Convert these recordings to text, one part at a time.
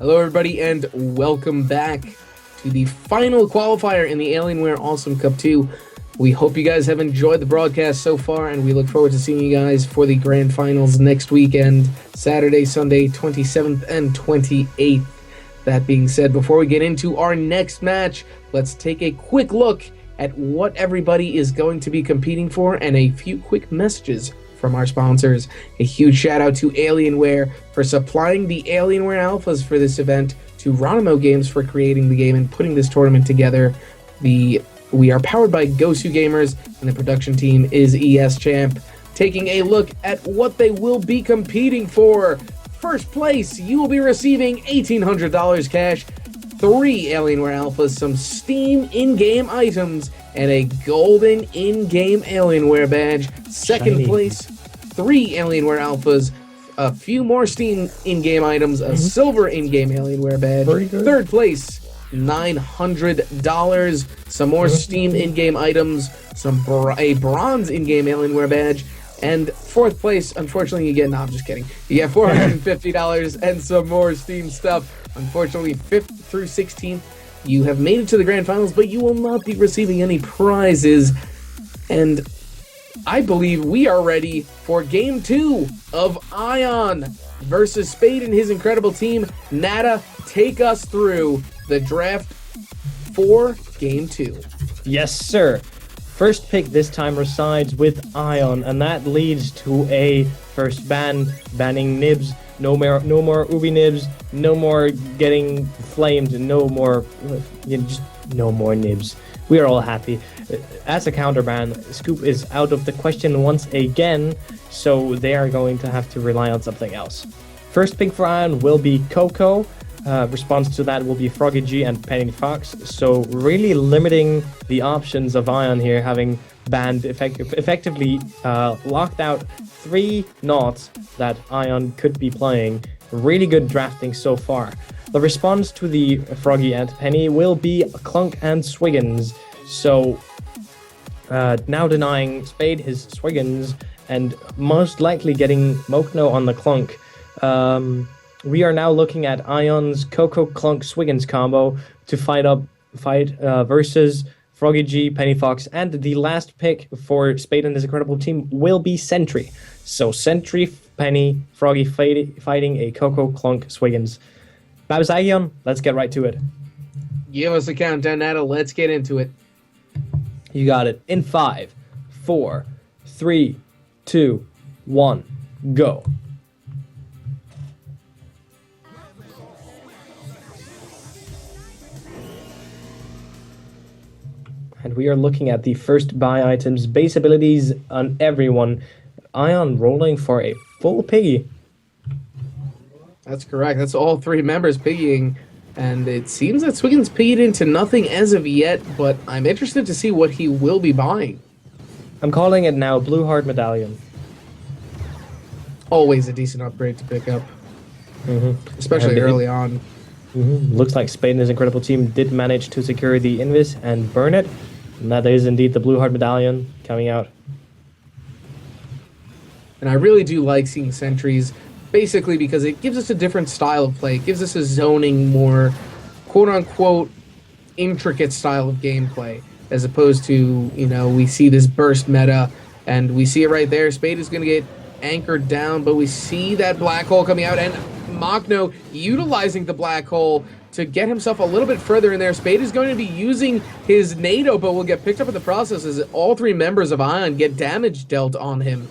Hello, everybody, and welcome back to the final qualifier in the Alienware Awesome Cup 2. We hope you guys have enjoyed the broadcast so far, and we look forward to seeing you guys for the grand finals next weekend, Saturday, Sunday, 27th and 28th. That being said, before we get into our next match, let's take a quick look at what everybody is going to be competing for and a few quick messages from our sponsors. A huge shout out to Alienware for supplying the Alienware alphas for this event, to Ronimo Games for creating the game and putting this tournament together. We are powered by Gosu Gamers, and the production team is ES Champ. Taking a look at what they will be competing for. First place, you will be receiving $1,800 cash, 3 Alienware alphas, some Steam in-game items, and a golden in-game Alienware badge. Second place, 3 Alienware alphas, a few more Steam in-game items, a silver in-game Alienware badge. Third place, $900, some more Steam in-game items, a bronze in-game Alienware badge, and fourth place, unfortunately, you get, no, I'm just kidding. You get $450 and some more Steam stuff. Unfortunately, 5th through 16th, you have made it to the grand finals, but you will not be receiving any prizes. And I believe we are ready for Game 2 of Ion versus Spade and his incredible team. Nada, take us through the draft for Game 2. Yes, sir. First pick this time resides with Ion, and that leads to a first banning Nibs. No more Ubi Nibs. No more getting flamed. No more Nibs. We are all happy. As a counter ban, Scoop is out of the question once again, so they are going to have to rely on something else. First pick for Ion will be Coco. Response to that will be Froggy G and Penny Fox. So really limiting the options of Ion here, having banned effectively locked out 3 knots that Ion could be playing. Really good drafting so far. The response to the Froggy and Penny will be Clunk and Swiggins. So now denying Spade his Swiggins and most likely getting Mokno on the Clunk. We are now looking at Ion's Coco Clunk Swiggins combo to fight versus Froggy G, Penny Fox, and the last pick for Spade and his incredible team will be Sentry. So Sentry, Penny, Froggy fighting a Coco Clunk Swiggins. Babsagion, let's get right to it. Give us a countdown, Nada. Let's get into it. You got it. In 5, 4, 3, 2, 1, go. And we are looking at the first buy items, base abilities on everyone. Ion rolling for a full piggy. That's correct. That's all 3 members piggying. And it seems that Swiggins piggied into nothing as of yet, but I'm interested to see what he will be buying. I'm calling it now Blue Heart Medallion. Always a decent upgrade to pick up, especially early on. Looks like Spade and his incredible team did manage to secure the Invis and burn it. And that is indeed the Blue Heart Medallion coming out. And I really do like seeing sentries, basically because it gives us a different style of play. It gives us a zoning, more quote-unquote intricate style of gameplay, as opposed to, we see this burst meta, and we see it right there. Spade is going to get anchored down, but we see that black hole coming out, and Mokno utilizing the black hole to get himself a little bit further in there. Spade is going to be using his NATO, but will get picked up in the process as all 3 members of Ion get damage dealt on him.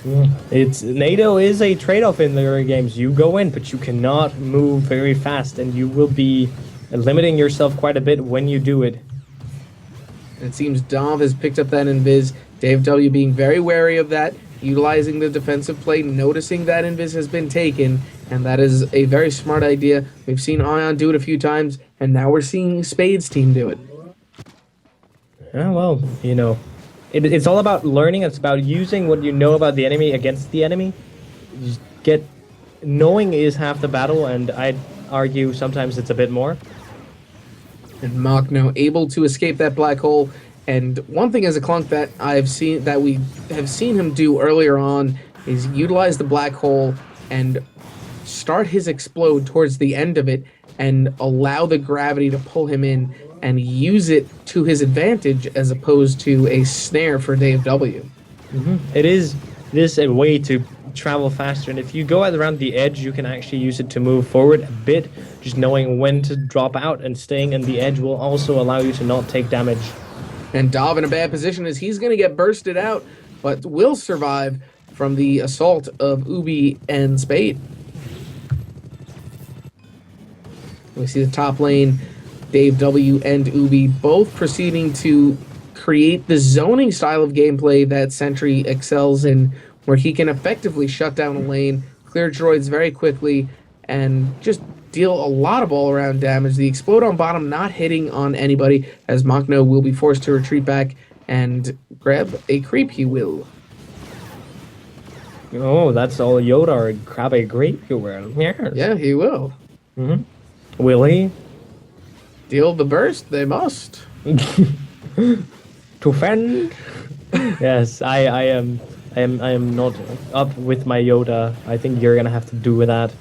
NATO is a trade-off in the games. You go in, but you cannot move very fast, and you will be limiting yourself quite a bit when you do it. And it seems Dov has picked up that invis. Dave W being very wary of that, utilizing the defensive play, noticing that invis has been taken, and that is a very smart idea. We've seen Ion do it a few times, and now we're seeing Spade's team do it. Yeah, well, it's all about learning. It's about using what you know about the enemy against the enemy. Knowing is half the battle, and I'd argue sometimes it's a bit more. And Mokno able to escape that black hole. And one thing as a Clunk that we have seen him do earlier on is utilize the black hole and start his explode towards the end of it and allow the gravity to pull him in and use it to his advantage as opposed to a snare for Dave W. It is a way to travel faster, and if you go out around the edge, you can actually use it to move forward a bit. Just knowing when to drop out and staying in the edge will also allow you to not take damage. And Dov in a bad position as he's going to get bursted out, but will survive from the assault of Ubi and Spade. We see the top lane, Dave W and Ubi both proceeding to create the zoning style of gameplay that Sentry excels in, where he can effectively shut down a lane, clear droids very quickly, and just deal a lot of all-around damage. The explode on bottom not hitting on anybody, as Machno will be forced to retreat back and grab a creep he will. Oh, that's all Yoda, or grab a grape you will. Yeah, he will. Will he? Deal the burst, they must. To fend. Yes, I am not up with my Yoda. I think you're gonna have to do with that.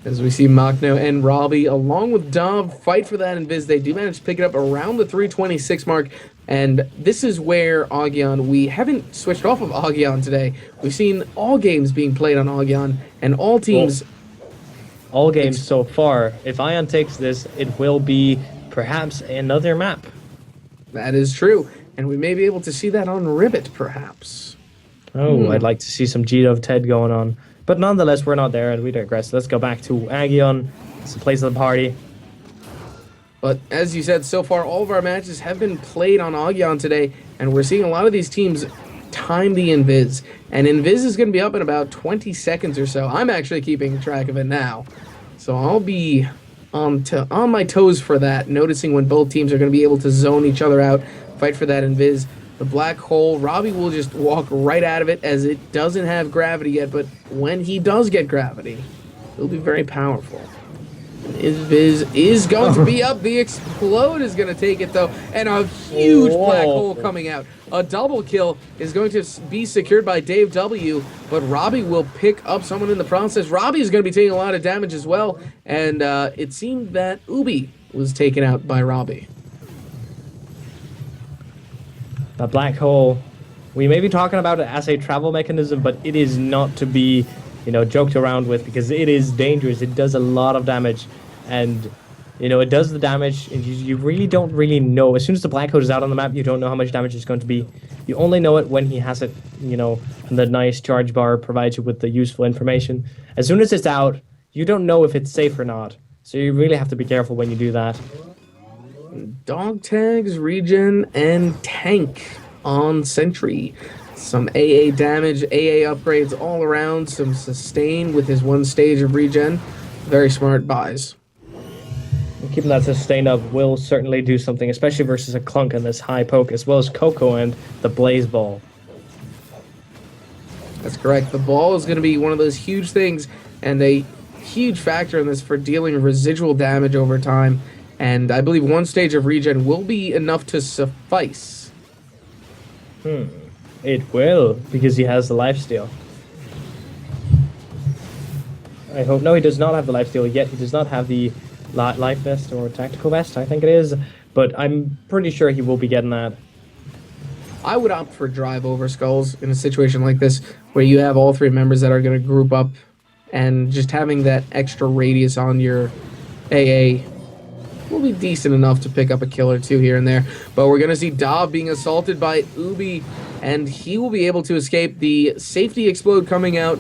As we see Machno and Robbie, along with Dov, fight for that invis. They do manage to pick it up around the 326 mark. And this is where Augyon, we haven't switched off of Augyon today. We've seen all games being played on Augyon, and all teams... All games so far. If Ion takes this, it will be perhaps another map. That is true. And we may be able to see that on Ribbit, perhaps. Oh, I'd like to see some G-Dove Ted going on. But nonetheless, we're not there, and we digress. Let's go back to Agion. It's the place of the party. But as you said, so far, all of our matches have been played on Augyon today, and we're seeing a lot of these teams time the invis. And invis is going to be up in about 20 seconds or so. I'm actually keeping track of it now. So I'll be on my toes for that, noticing when both teams are going to be able to zone each other out, fight for that invis. The black hole, Robbie will just walk right out of it as it doesn't have gravity yet, but when he does get gravity, it'll be very powerful. Invis is going to be up. The explode is going to take it, though, and a huge black hole coming out. A double kill is going to be secured by Dave W, but Robbie will pick up someone in the process. Robbie is going to be taking a lot of damage as well, and it seemed that Ubi was taken out by Robbie. The black hole, we may be talking about it as a travel mechanism, but it is not to be, joked around with, because it is dangerous. It does a lot of damage, and it does the damage, and you really don't know. As soon as the black hole is out on the map, you don't know how much damage it's going to be. You only know it when he has it, and the nice charge bar provides you with the useful information. As soon as it's out, you don't know if it's safe or not, so you really have to be careful when you do that. Dog tags, regen, and tank on Sentry. Some AA damage, AA upgrades all around, some sustain with his one stage of regen. Very smart buys. Keeping that sustain up will certainly do something, especially versus a Clunk and this high poke, as well as Coco and the Blaze Ball. That's correct. The ball is going to be one of those huge things, and a huge factor in this for dealing residual damage over time. And I believe one stage of regen will be enough to suffice. It will, because he has the lifesteal. I hope... No, he does not have the lifesteal yet. He does not have the life vest or tactical vest, I think it is. But I'm pretty sure he will be getting that. I would opt for drive over skulls in a situation like this, where you have all three members that are going to group up, and just having that extra radius on your AA will be decent enough to pick up a kill or two here and there. But we're going to see Dov being assaulted by Ubi, and he will be able to escape. The safety explode coming out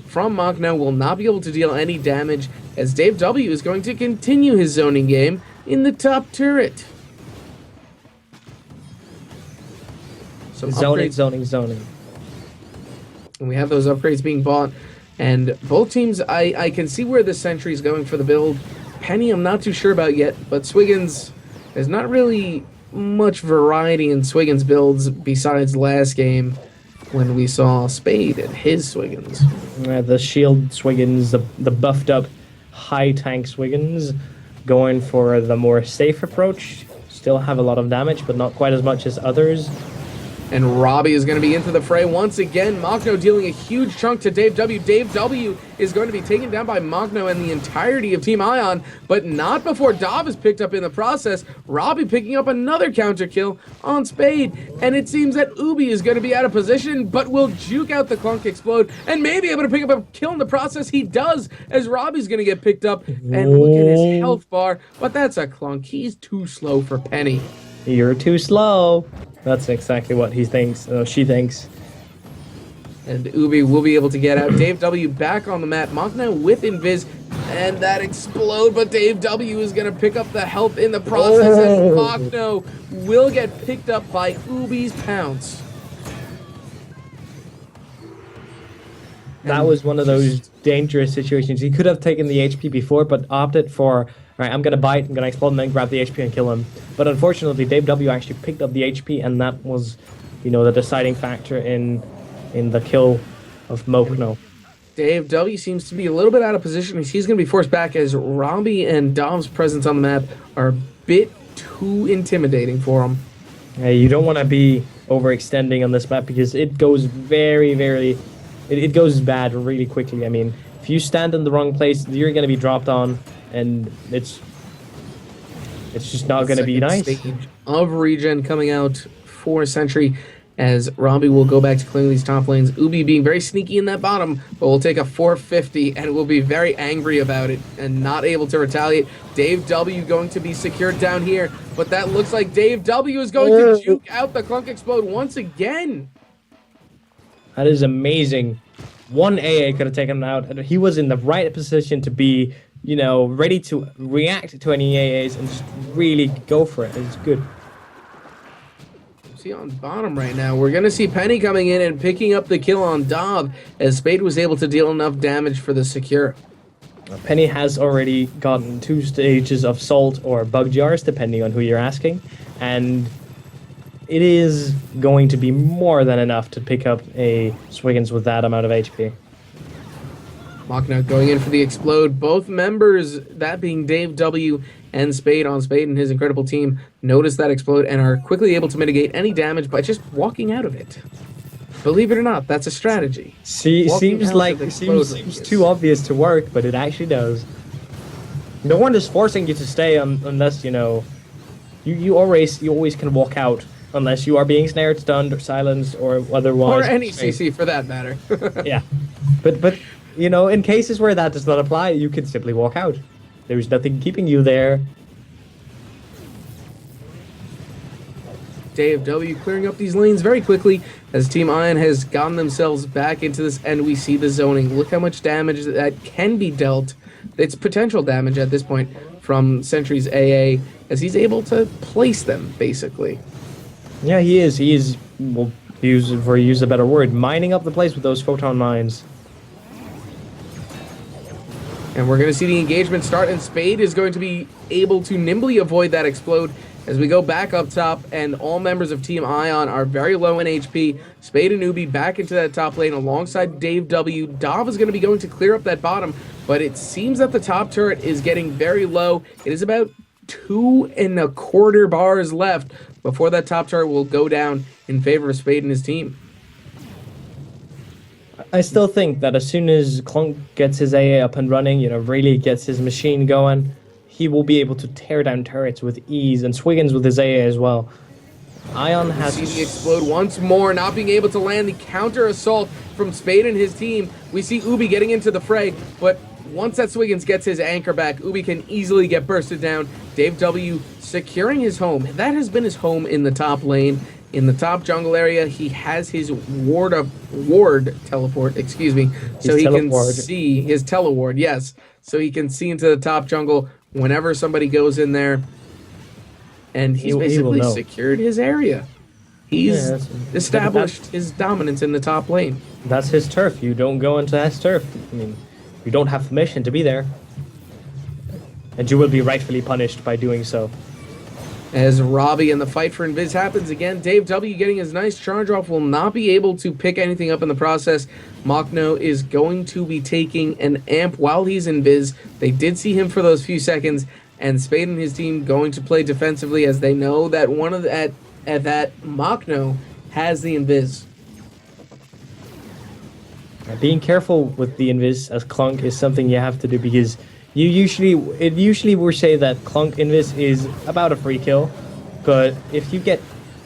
from Machno will not be able to deal any damage, as Dave W is going to continue his zoning game in the top turret. Zoning. And we have those upgrades being bought, and both teams, I can see where the Sentry is going for the build. Penny, I'm not too sure about yet, but Swiggins, there's not really much variety in Swiggins builds besides last game when we saw Spade and his Swiggins. The shield Swiggins, the buffed up high tank Swiggins, going for the more safe approach. Still have a lot of damage, but not quite as much as others. And Robbie is going to be into the fray once again. Machno dealing a huge chunk to Dave W. Dave W. is going to be taken down by Machno and the entirety of Team Ion, but not before Dav is picked up in the process. Robbie picking up another counter kill on Spade. And it seems that Ubi is going to be out of position, but will juke out the Clunk Explode and maybe able to pick up a kill in the process. He does, as Robbie's going to get picked up. And look at his health bar, but that's a Clunk. He's too slow for Penny. You're too slow. That's exactly what he thinks. She thinks. And Ubi will be able to get out. Dave W back on the map. Machno with Invis. And that explode, but Dave W is going to pick up the health in the process. And Machno will get picked up by Ubi's pounce. That was one of those dangerous situations. He could have taken the HP before, but opted for, all right, I'm going to bite, I'm going to explode, and then grab the HP and kill him. But unfortunately, Dave W actually picked up the HP, and that was, the deciding factor in the kill of Machno. Dave W seems to be a little bit out of position. He's going to be forced back as Robbie and Dom's presence on the map are a bit too intimidating for him. You don't want to be overextending on this map because it goes very, very... It goes bad really quickly. I mean, if you stand in the wrong place, you're going to be dropped on, and it's just not going to be nice. Stage of regen coming out for Sentry, as Robbie will go back to clearing these top lanes. Ubi being very sneaky in that bottom, but will take a 450 and will be very angry about it and not able to retaliate. Dave W going to be secured down here, but that looks like Dave W is going to juke out the Clunk Explode once again. That is amazing. One AA could have taken him out, and he was in the right position to be, ready to react to any AAs and just really go for it. It's good. See on bottom right now, we're going to see Penny coming in and picking up the kill on Dav, as Spade was able to deal enough damage for the secure. Penny has already gotten 2 stages of Salt or Bug Jars, depending on who you're asking, and it is going to be more than enough to pick up a Swiggins with that amount of HP. Machno going in for the explode. Both members, that being Dave W and Spade on Spade and his incredible team, notice that explode and are quickly able to mitigate any damage by just walking out of it. Believe it or not, that's a strategy. Seems too obvious to work, but it actually does. No one is forcing you to stay unless you always can walk out. Unless you are being snared, stunned, or silenced, or otherwise. Or any CC for that matter. Yeah. But in cases where that does not apply, you can simply walk out. There's nothing keeping you there. Dave W clearing up these lanes very quickly as Team Ion has gotten themselves back into this, and we see the zoning. Look how much damage that can be dealt. It's potential damage at this point from Sentry's AA, as he's able to place them, basically. Yeah, he is. He is, well, use a better word, mining up the place with those photon mines. And we're going to see the engagement start, and Spade is going to be able to nimbly avoid that explode as we go back up top, and all members of Team Ion are very low in HP. Spade and Ubi back into that top lane alongside Dave W. Dav is going to be going to clear up that bottom, but it seems that the top turret is getting very low. It is about 2.25 bars left before that top turret will go down in favor of Spade and his team. I still think that as soon as Clunk gets his AA up and running, really gets his machine going, he will be able to tear down turrets with ease, and Swiggins with his AA as well. Ion has... We see the explode once more, not being able to land the counter assault from Spade and his team. We see Ubi getting into the fray, but once that Swiggins gets his anchor back, Ubi can easily get bursted down. Dave W securing his home. That has been his home in the top lane. In the top jungle area, he has his ward teleport, so he can see his teleward, yes. So he can see into the top jungle whenever somebody goes in there. And he's basically secured his area. He's established his dominance in the top lane. That's his turf. You don't go into his turf. I mean, you don't have permission to be there. And you will be rightfully punished by doing so. As Robbie and the fight for Invis happens again, Dave W getting his nice charge off will not be able to pick anything up in the process. Machno is going to be taking an amp while he's Invis. They did see him for those few seconds, and Spade and his team going to play defensively as they know that that Machno has the invis. Being careful with the invis as Clunk is something you have to do because it usually will say that Clunk invis is about a free kill, but if you get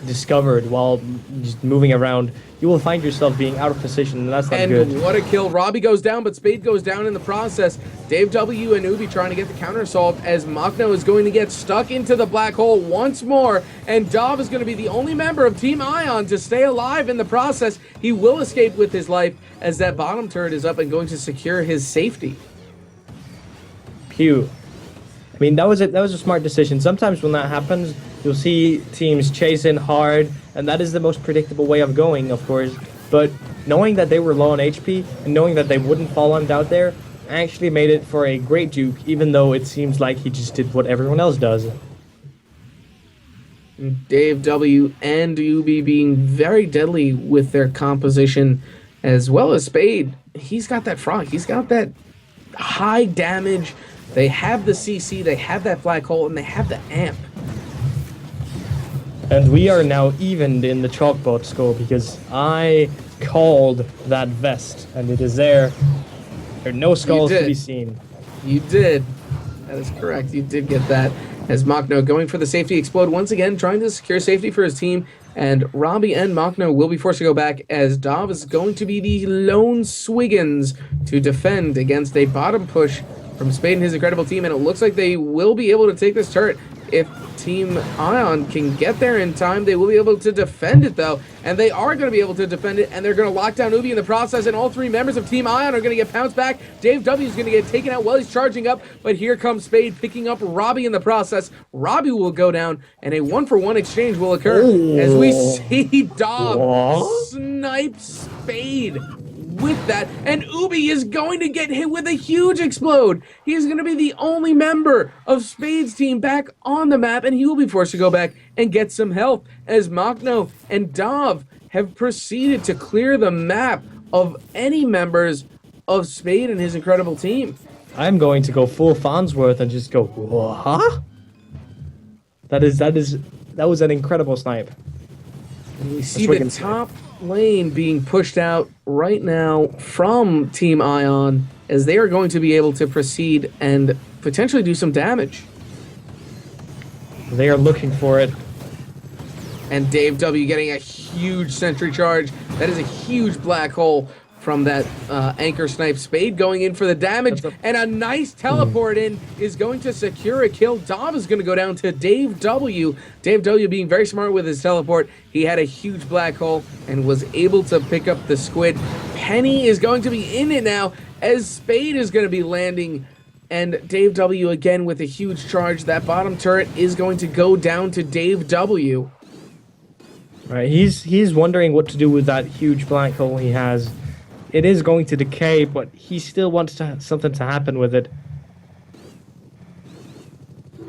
discovered while just moving around, you will find yourself being out of position, and that's not good. And what a kill. Robbie goes down, but Spade goes down in the process. Dave W and Ubi trying to get the counter assault as Machno is going to get stuck into the black hole once more, and Dov is going to be the only member of Team Ion to stay alive in the process. He will escape with his life as that bottom turret is up and going to secure his safety. Pew. I mean, that was a smart decision. Sometimes when that happens, you'll see teams chase in hard, and that is the most predictable way of going, of course. But knowing that they were low on HP and knowing that they wouldn't fall on out there actually made it for a great juke, even though it seems like he just did what everyone else does. Dave W and Ubi being very deadly with their composition, as well as Spade. He's got that frog. He's got that high damage. They have the CC, they have that black hole, and they have the amp. And we are now evened in the chalkboard score because I called that vest, and it is there. There are no skulls to be seen. You did. That is correct. You did get that. As Machno going for the safety explode once again, trying to secure safety for his team. And Robbie and Machno will be forced to go back as Dov is going to be the lone Swiggins to defend against a bottom push from Spade and his incredible team. And it looks like they will be able to take this turret. If Team Ion can get there in time, they will be able to defend it, though. And they are going to be able to defend it, and they're going to lock down Ubi in the process, and all three members of Team Ion are going to get pounced back. Dave W is going to get taken out while he's charging up, but here comes Spade picking up Robbie in the process. Robbie will go down, and a one-for-one exchange will occur as we see Dom snipe Spade with that, and Ubi is going to get hit with a huge explode. He is going to be the only member of Spade's team back on the map, and he will be forced to go back and get some help as Machno and Dov have proceeded to clear the map of any members of Spade and his incredible team. I'm going to go full Farnsworth and just go, what? That was an incredible snipe. And we see the top lane being pushed out right now from Team Ion as they are going to be able to proceed and potentially do some damage. They are looking for it. And Dave W getting a huge sentry charge. That is a huge black hole from that anchor snipe. Spade going in for the damage, and a nice teleport in is going to secure a kill. Dom is going to go down to Dave W. Dave W being very smart with his teleport. He had a huge black hole and was able to pick up the squid. Penny is going to be in it now as Spade is going to be landing, and Dave W again with a huge charge. That bottom turret is going to go down to Dave W. Right, he's wondering what to do with that huge black hole he has. It is going to decay, but he still wants something to happen with it.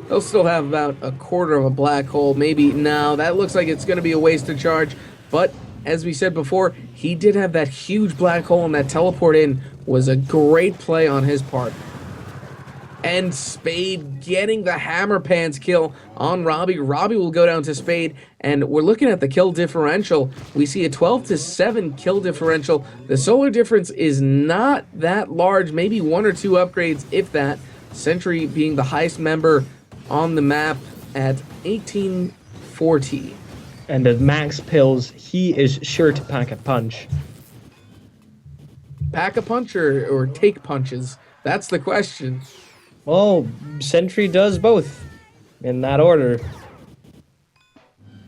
They'll still have about a quarter of a black hole, maybe. Now that looks like it's going to be a wasted charge, but as we said before, he did have that huge black hole, and that teleport in was a great play on his part. And Spade getting the hammer pants kill on Robbie. Robbie will go down to Spade, and we're looking at the kill differential. We see a 12-7 kill differential. The solar difference is not that large, maybe one or two upgrades, if that. Sentry being the highest member on the map at 1840. And at max pills, he is sure to pack a punch. Pack a punch or take punches? That's the question. Well, Sentry does both, in that order.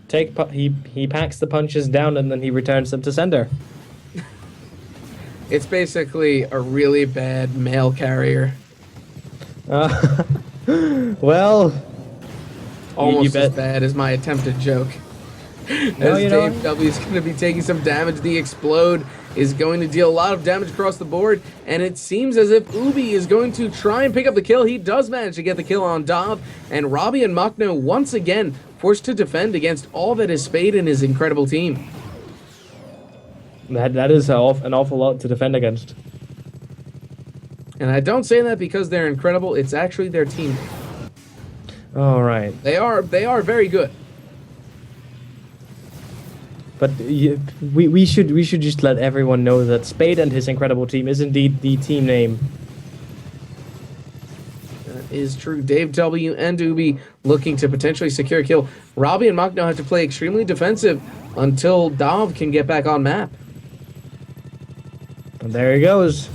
He packs the punches down and then he returns them to sender. It's basically a really bad mail carrier. Well, almost as bad as my attempted joke. No, as Dave W is going to be taking some damage. The explode is going to deal a lot of damage across the board, and it seems as if Ubi is going to try and pick up the kill. He does manage to get the kill on Dov, and Robbie and Machno once again forced to defend against all that is Spade and his incredible team. That is an awful lot to defend against. And I don't say that because they're incredible. It's actually their team. All right. They are very good. But we should just let everyone know that Spade and his incredible team is indeed the team name. That is true. Dave W and Ubi looking to potentially secure a kill. Robbie and Machno have to play extremely defensive until Dav can get back on map. And there he goes.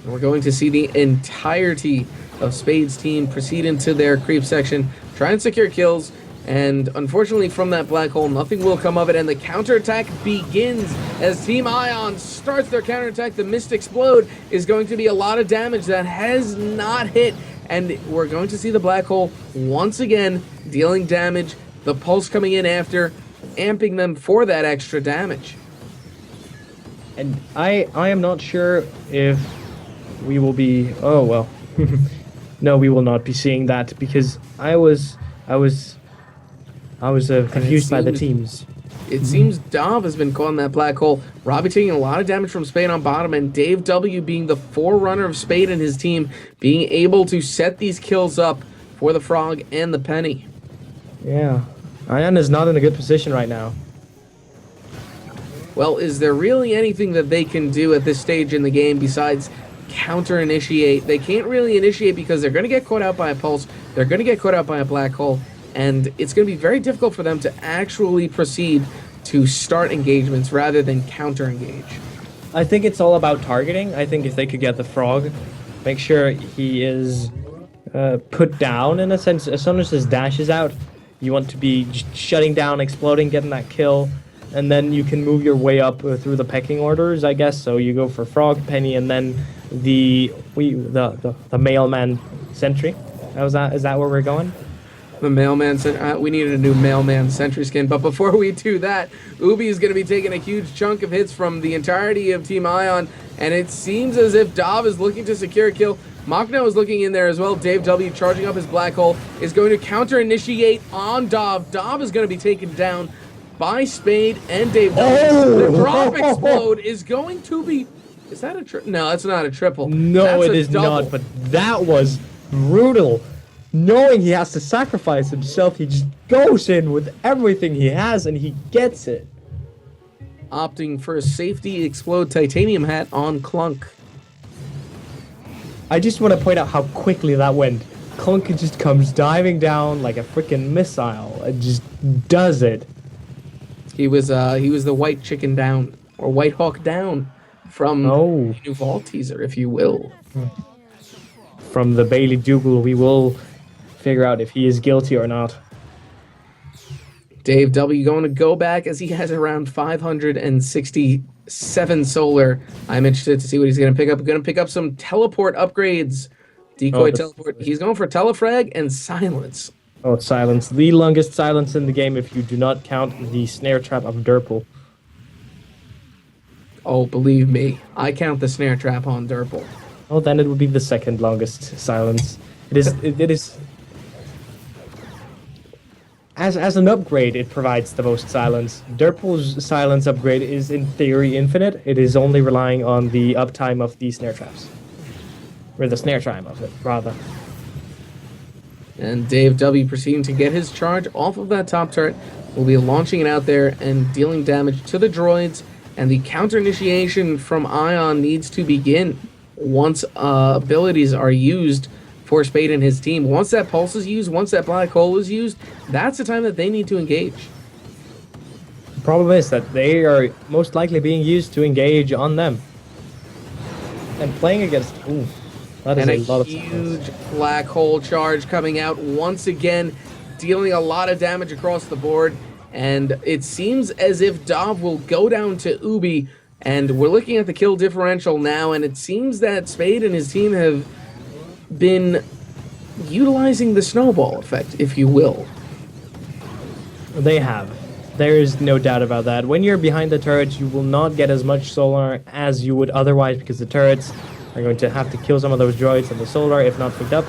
And we're going to see the entirety of Spade's team proceed into their creep section, try and secure kills, and unfortunately from that black hole, nothing will come of it, and the counterattack begins as Team Ion starts their counterattack. The Mist Explode is going to be a lot of damage that has not hit, and we're going to see the black hole once again dealing damage, the pulse coming in after, amping them for that extra damage. And I am not sure if we will be... Oh, well. No, we will not be seeing that because I was confused by the teams. It seems Dav has been caught in that black hole. Robbie taking a lot of damage from Spade on bottom, and Dave W being the forerunner of Spade and his team, being able to set these kills up for the Frog and the Penny. Yeah. Ion is not in a good position right now. Well, is there really anything that they can do at this stage in the game besides counter-initiate? They can't really initiate because they're going to get caught out by a pulse, they're going to get caught out by a black hole, and it's going to be very difficult for them to actually proceed to start engagements rather than counter-engage. I think it's all about targeting. I think if they could get the Frog, make sure he is put down in a sense. As soon as his dash is out, you want to be shutting down, exploding, getting that kill, and then you can move your way up through the pecking orders, I guess. So you go for Frog, Penny, and then the mailman sentry. Is that where we're going? The mailman we needed a new mailman sentry skin, but before we do that, Ubi is going to be taking a huge chunk of hits from the entirety of Team Ion, and it seems as if Dav is looking to secure a kill. Machno is looking in there as well. Dave W charging up his black hole is going to counter-initiate on Dav. Dav is going to be taken down by Spade and Dave W. The drop explode is going to be... Is that a no, that's not a triple. No, that's it is double. Not, but that was brutal. Knowing he has to sacrifice himself, he just goes in with everything he has and he gets it. Opting for a safety explode titanium hat on Clunk. I just want to point out how quickly that went. Clunk just comes diving down like a freaking missile and just does it. He was the white chicken down, or white hawk down, from the new Vault teaser, if you will. From the Bailey Dougal, we will figure out if he is guilty or not. Dave W going to go back as he has around 567 solar. I'm interested to see what he's going to pick up. Going to pick up some teleport upgrades. Decoy teleport. He's going for telefrag and silence. Oh, silence. The longest silence in the game if you do not count the snare trap of Durple. Oh, believe me, I count the snare trap on Durple. Oh, then it would be the second longest silence. It is. As an upgrade, it provides the most silence. Durple's silence upgrade is in theory infinite. It is only relying on the uptime of the snare traps. Or the snare time of it, rather. And Dave W proceeding to get his charge off of that top turret. Will be launching it out there and dealing damage to the droids. And the counter initiation from Ion needs to begin once abilities are used for Spade and his team. Once that pulse is used, once that black hole is used, that's the time that they need to engage. The problem is that they are most likely being used to engage on them. And playing against... Ooh, that is a lot of huge black hole charge coming out once again, dealing a lot of damage across the board. And it seems as if Dav will go down to Ubi, and we're looking at the kill differential now, and it seems that Spade and his team have been utilizing the snowball effect, if you will. They have. There is no doubt about that. When you're behind the turrets, you will not get as much solar as you would otherwise, because the turrets are going to have to kill some of those droids and the solar, if not picked up.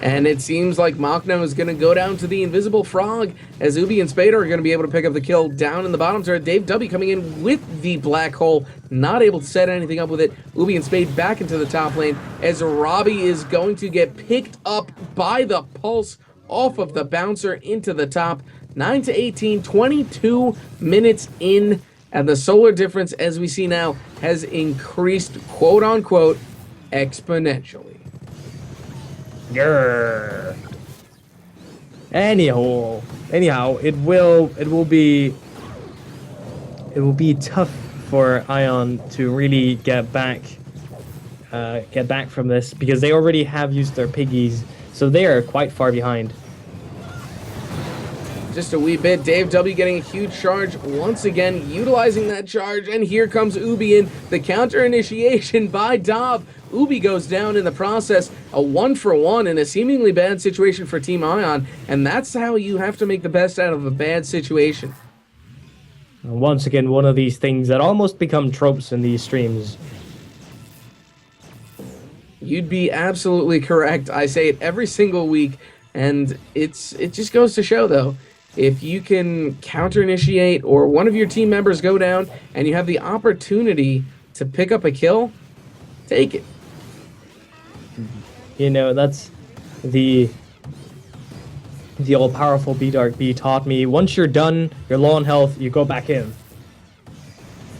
And it seems like Machno is going to go down to the invisible frog, as Ubi and Spade are going to be able to pick up the kill down in the bottom turret. Dave W coming in with the black hole, not able to set anything up with it. Ubi and Spade back into the top lane, as Robbie is going to get picked up by the pulse off of the bouncer into the top. 9 to 18, 22 minutes in, and the solar difference, as we see now, has increased, quote unquote, exponentially. Grrr. Anyhow, it will be tough for Ion to really get back from this, because they already have used their piggies, so they are quite far behind. Just a wee bit. Dave W getting a huge charge once again, utilizing that charge, and here comes Ubi in. The counter initiation by Dob. Ubi goes down in the process. A 1-for-1 in a seemingly bad situation for Team Ion, and that's how you have to make the best out of a bad situation. Once again, one of these things that almost become tropes in these streams. You'd be absolutely correct. I say it every single week, and it just goes to show, though, if you can counter-initiate or one of your team members go down and you have the opportunity to pick up a kill, take it. You know, that's the all-powerful B-Dark-B taught me. Once you're done, you're low on health, you go back in.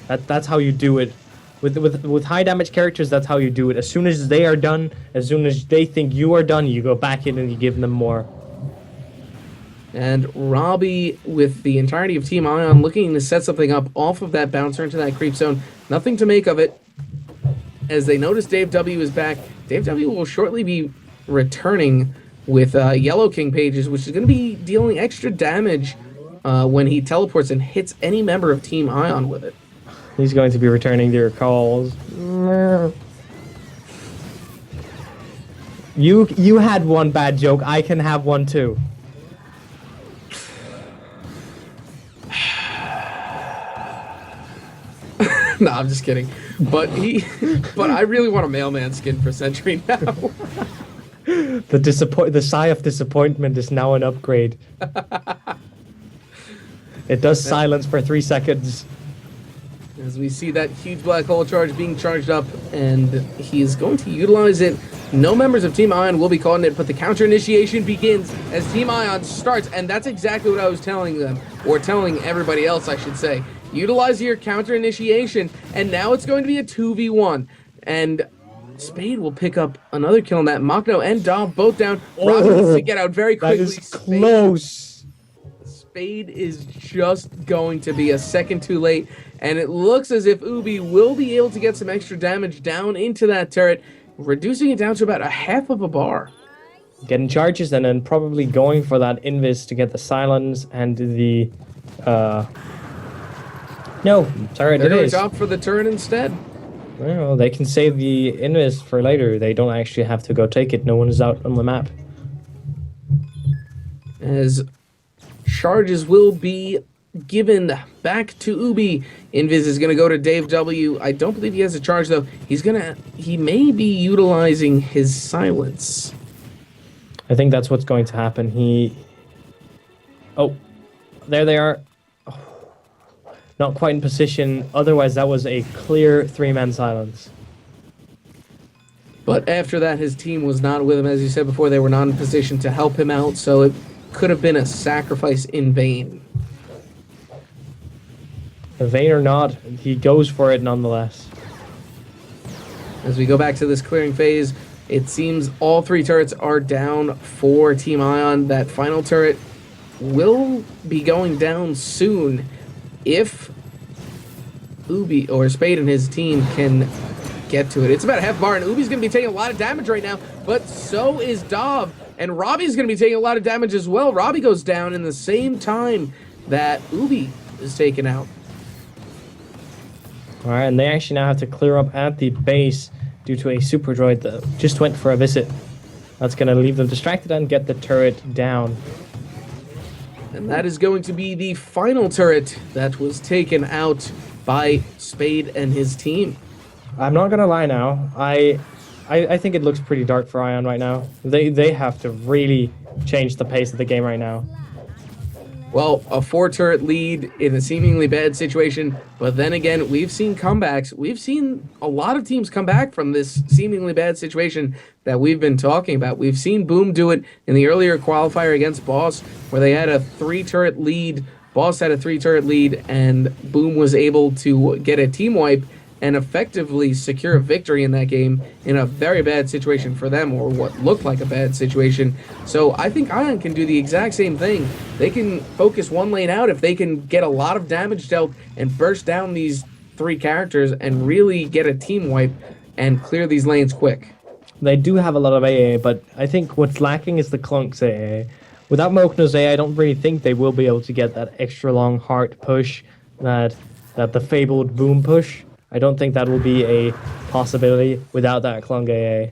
That's how you do it. With high damage characters, that's how you do it. As soon as they are done, as soon as they think you are done, you go back in and you give them more. And Robbie, with the entirety of Team Ion, looking to set something up off of that bouncer into that creep zone. Nothing to make of it. As they notice Dave W is back, Dave W will shortly be returning with Yellow King pages, which is going to be dealing extra damage when he teleports and hits any member of Team Ion with it. He's going to be returning their calls. You had one bad joke. I can have one too. No, I'm just kidding. But I really want a mailman skin for Sentry now. The sigh of disappointment is now an upgrade. It does silence for 3 seconds. As we see that huge black hole charge being charged up, and he is going to utilize it. No members of Team Ion will be caught in it, but the counter initiation begins as Team Ion starts, and that's exactly what I was telling them, or telling everybody else, I should say. Utilize your counter initiation, and now it's going to be a 2v1. And Spade will pick up another kill on that. Machno and Dob both down. Robbie needs to get out very quickly. That is close. Spade is just going to be a second too late, and it looks as if Ubi will be able to get some extra damage down into that turret, reducing it down to about a half of a bar. Getting charges and then probably going for that invis to get the silence and the no, sorry, they're going to opt for the turret instead. Well, they can save the invis for later. They don't actually have to go take it. No one is out on the map. As charges will be given back to Ubi. Invis is going to go to Dave W. I don't believe he has a charge, though. He may be utilizing his silence. I think that's what's going to happen. Oh, there they are. Oh, not quite in position. Otherwise, that was a clear 3-man silence. But after that, his team was not with him. As you said before, they were not in position to help him out, so it could have been a sacrifice in vain. Vain or not, he goes for it nonetheless. As we go back to this clearing phase, it seems all 3 turrets are down for Team Ion. That final turret will be going down soon if Ubi or Spade and his team can get to it. It's about half bar, and Ubi's going to be taking a lot of damage right now, but so is Dob, and Robbie's going to be taking a lot of damage as well. Robbie goes down in the same time that Ubi is taken out. All right, and they actually now have to clear up at the base due to a super droid that just went for a visit. That's going to leave them distracted and get the turret down. And that is going to be the final turret that was taken out by Spade and his team. I'm not going to lie now. I think it looks pretty dark for Ion right now. They have to really change the pace of the game right now. Well, a 4 turret lead in a seemingly bad situation, but then again, we've seen comebacks. We've seen a lot of teams come back from this seemingly bad situation that we've been talking about. We've seen Boom do it in the earlier qualifier against Boss, where they had a 3 turret lead. Boss had a 3 turret lead, and Boom was able to get a team wipe and effectively secure a victory in that game in a very bad situation for them, or what looked like a bad situation. So I think Ion can do the exact same thing. They can focus one lane out if they can get a lot of damage dealt and burst down these 3 characters and really get a team wipe and clear these lanes quick. They do have a lot of AA, but I think what's lacking is the Clunk's AA. Without Mokno's AA, I don't really think they will be able to get that extra long heart push, that the fabled Boom push. I don't think that will be a possibility without that Clunk AA.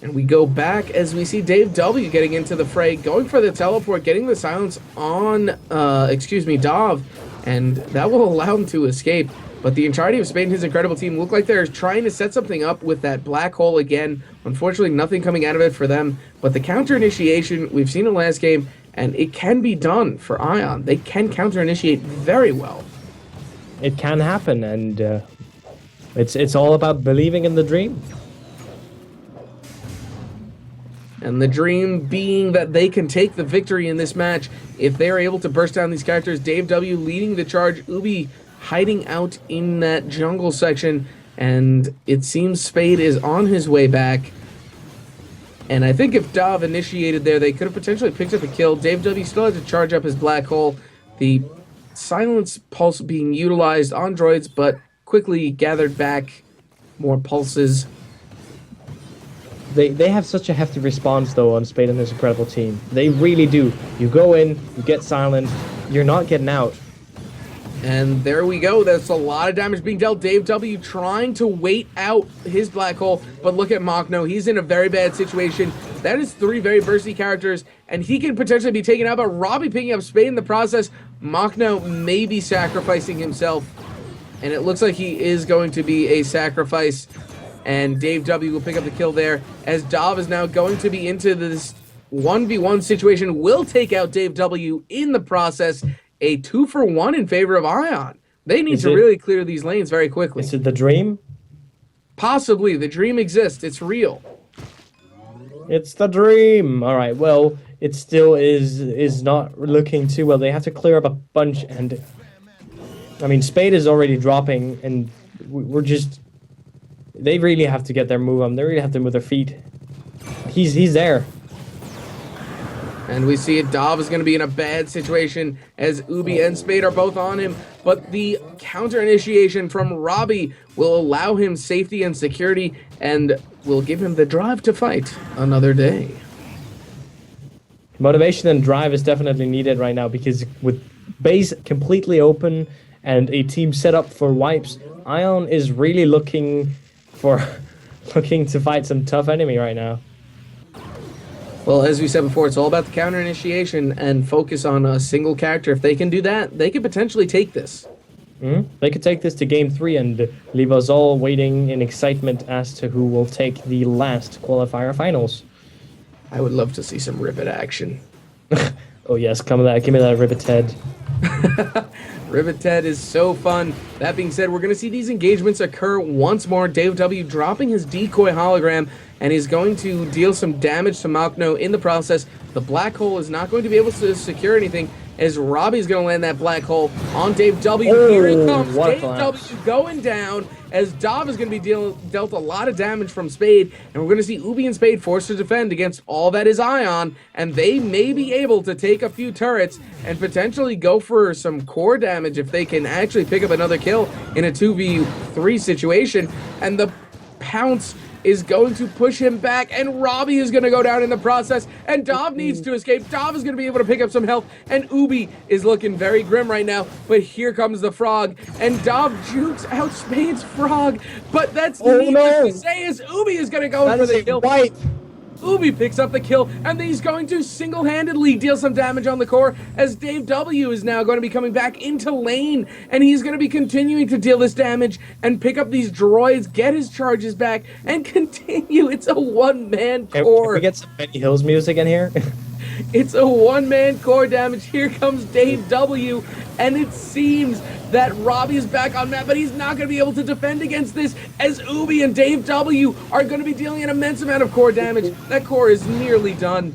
And we go back as we see Dave W getting into the fray, going for the teleport, getting the silence on, Dov, and that will allow him to escape. But the entirety of Spade and his incredible team look like they're trying to set something up with that black hole again. Unfortunately, nothing coming out of it for them. But the counter initiation, we've seen in last game, and it can be done for Ion. They can counter initiate very well. It can happen, and it's all about believing in the dream. And the dream being that they can take the victory in this match if they're able to burst down these characters. Dave W leading the charge, Ubi hiding out in that jungle section, and it seems Spade is on his way back. And I think if Dov initiated there, they could have potentially picked up a kill. Dave W still had to charge up his black hole. The silence pulse being utilized on droids, but quickly gathered back more pulses. They have such a hefty response, though, on Spade and his incredible team. They really do. You go in, you get silent, you're not getting out. And there we go. That's a lot of damage being dealt. Dave W trying to wait out his black hole, but look at Machno. He's in a very bad situation. That is 3 very bursty characters, and he can potentially be taken out, but Robbie picking up Spade in the process. Machno may be sacrificing himself, and it looks like he is going to be a sacrifice, and Dave W will pick up the kill there, as Dov is now going to be into this 1v1 situation, will take out Dave W in the process. A 2-for-1 in favor of Ion. They need to really clear these lanes very quickly. Is it the dream? Possibly. The dream exists. It's real. It's the dream. All right. Well, it still is not looking too well. They have to clear up a bunch, and I mean, Spade is already dropping, and we're just. They really have to get their move on. They really have to move their feet. He's there. And we see it. Dov is going to be in a bad situation as Ubi and Spade are both on him. But the counter initiation from Robbie will allow him safety and security and will give him the drive to fight another day. Motivation and drive is definitely needed right now, because with base completely open and a team set up for wipes, Ion is really looking to fight some tough enemy right now. Well, as we said before, it's all about the counter initiation and focus on a single character. If they can do that, they could potentially take this. They could take this to Game 3 and leave us all waiting in excitement as to who will take the last qualifier finals. I would love to see some Rivet action. Oh yes, give me that Rivet head. Rivet Ted is so fun. That being said, we're going to see these engagements occur once more. Dave W dropping his decoy hologram, and he's going to deal some damage to Machno in the process. The black hole is not going to be able to secure anything, as Robbie's going to land that black hole on Dave W. Oh, here it comes. what a Dave collapse. W going down, as Dov is going to be dealt a lot of damage from Spade, and we're going to see Ubi and Spade forced to defend against all that is Ion, and they may be able to take a few turrets and potentially go for some core damage if they can actually pick up another kill in a 2v3 situation. And the pounce is going to push him back, and Robbie is going to go down in the process, and Dov needs to escape. Dov is going to be able to pick up some health, and Ubi is looking very grim right now, but here comes the frog, and Dov jukes out Spade's frog, but that's needless to say, as Ubi is going to go for the kill. Ubi picks up the kill, and he's going to single-handedly deal some damage on the core, as Dave W is now going to be coming back into lane, and he's going to be continuing to deal this damage and pick up these droids, get his charges back, and continue. It's a one-man core. Can we get some Benny Hills music in here? It's a one-man core damage. Here comes Dave W, and it seems that Robbie is back on map, but he's not going to be able to defend against this, as Ubi and Dave W are going to be dealing an immense amount of core damage. That core is nearly done.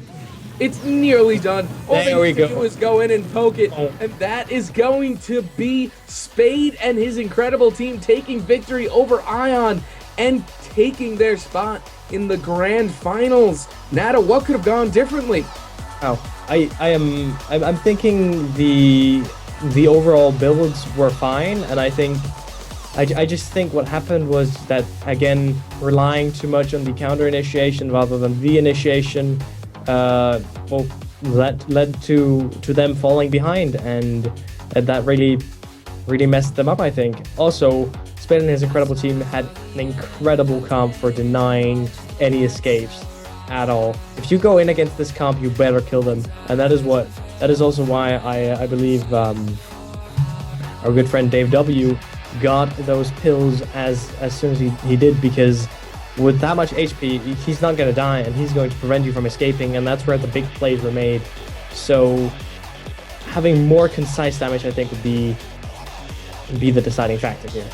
It's nearly done. All they need to do is go in and poke it, and that is going to be Spade and his incredible team taking victory over Ion and taking their spot in the grand finals. Nada, what could have gone differently? Oh, I'm thinking the overall builds were fine, and I just think what happened was that, again, relying too much on the counter initiation rather than the initiation led to them falling behind, and that really messed them up, I think. Also, Spade and his incredible team had an incredible comp for denying any escapes at all. If you go in against this comp, you better kill them, and that is also why I believe our good friend Dave W got those pills as soon as he did, because with that much HP, he's not going to die, and he's going to prevent you from escaping, and that's where the big plays were made. So having more concise damage, I think, would be the deciding factor here.